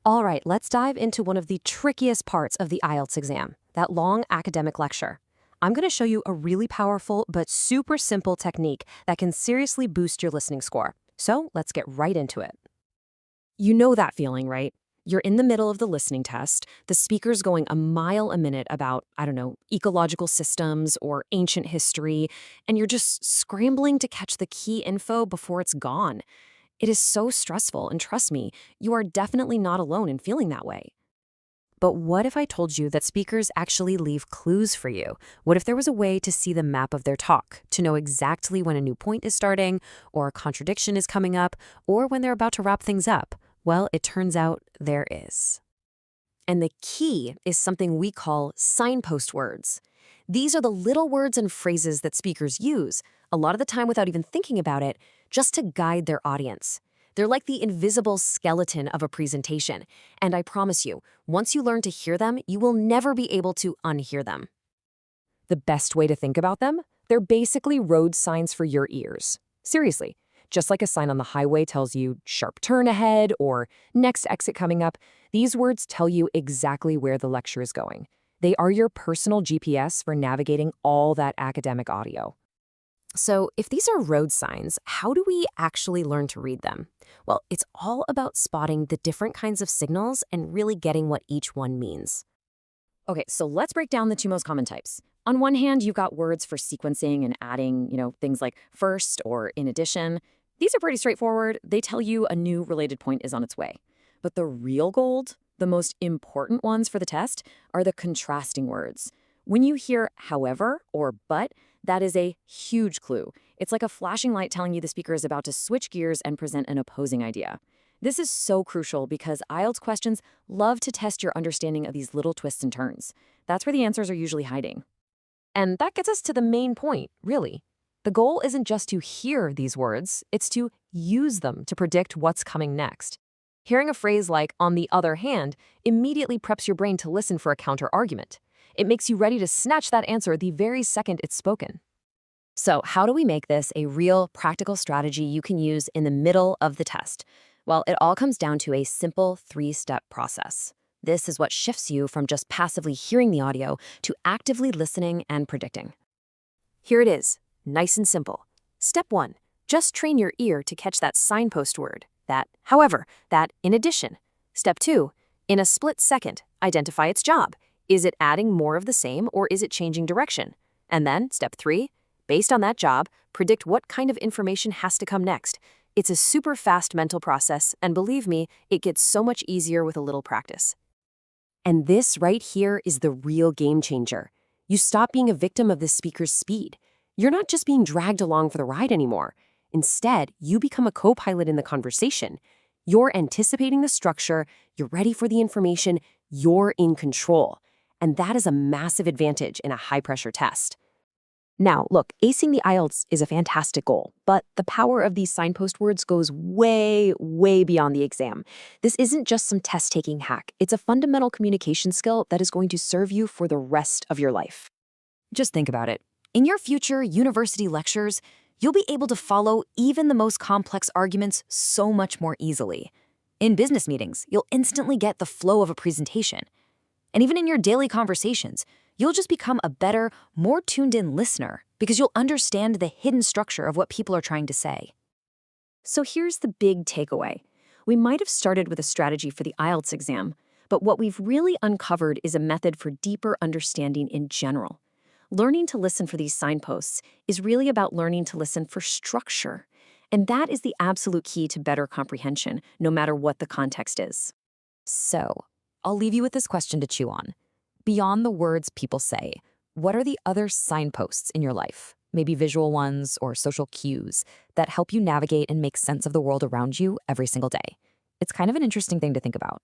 All right, let's dive into one of the trickiest parts of the IELTS exam, that long academic lecture. I'm going to show you a really powerful but super simple technique that can seriously boost your listening score. So let's get right into it. You know that feeling, right? You're in the middle of the listening test, the speaker's going a mile a minute about, I don't know, ecological systems or ancient history, and you're just scrambling to catch the key info before it's gone. It is so stressful, and trust me, you are definitely not alone in feeling that way. But what if I told you that speakers actually leave clues for you? What if there was a way to see the map of their talk, to know exactly when a new point is starting, or a contradiction is coming up, or when they're about to wrap things up? Well, it turns out there is. And the key is something we call signpost words. These are the little words and phrases that speakers use, a lot of the time without even thinking about it, just to guide their audience. They're like the invisible skeleton of a presentation, and I promise you, once you learn to hear them, you will never be able to unhear them. The best way to think about them? They're basically road signs for your ears. Seriously, just like a sign on the highway tells you sharp turn ahead or next exit coming up, these words tell you exactly where the lecture is going. They are your personal GPS for navigating all that academic audio. So, if these are road signs, how do we actually learn to read them? Well, it's all about spotting the different kinds of signals and really getting what each one means. Okay, so let's break down the two most common types. On one hand, you've got words for sequencing and adding, things like first or in addition. These are pretty straightforward. They tell you a new related point is on its way. But the real gold, the most important ones for the test, are the contrasting words. When you hear however or but, that is a huge clue. It's like a flashing light telling you the speaker is about to switch gears and present an opposing idea. This is so crucial because IELTS questions love to test your understanding of these little twists and turns. That's where the answers are usually hiding. And that gets us to the main point, really. The goal isn't just to hear these words, it's to use them to predict what's coming next. Hearing a phrase like, on the other hand, immediately preps your brain to listen for a counter-argument. It makes you ready to snatch that answer the very second it's spoken. So, how do we make this a real, practical strategy you can use in the middle of the test? Well, it all comes down to a simple three-step process. This is what shifts you from just passively hearing the audio to actively listening and predicting. Here it is, nice and simple. Step 1, just train your ear to catch that signpost word, that however, that in addition. Step 2, in a split second, identify its job. Is it adding more of the same or is it changing direction? And then, step 3, based on that job, predict what kind of information has to come next. It's a super fast mental process, and believe me, it gets so much easier with a little practice. And this right here is the real game changer. You stop being a victim of the speaker's speed. You're not just being dragged along for the ride anymore. Instead, you become a co-pilot in the conversation. You're anticipating the structure, you're ready for the information, you're in control. And that is a massive advantage in a high-pressure test. Now, look, acing the IELTS is a fantastic goal, but the power of these signpost words goes way, way beyond the exam. This isn't just some test-taking hack. It's a fundamental communication skill that is going to serve you for the rest of your life. Just think about it. In your future university lectures, you'll be able to follow even the most complex arguments so much more easily. In business meetings, you'll instantly get the flow of a presentation. And even in your daily conversations, you'll just become a better, more tuned-in listener because you'll understand the hidden structure of what people are trying to say. So here's the big takeaway. We might have started with a strategy for the IELTS exam, but what we've really uncovered is a method for deeper understanding in general. Learning to listen for these signposts is really about learning to listen for structure. And that is the absolute key to better comprehension, no matter what the context is. So, I'll leave you with this question to chew on. Beyond the words people say, what are the other signposts in your life, maybe visual ones or social cues, that help you navigate and make sense of the world around you every single day? It's kind of an interesting thing to think about.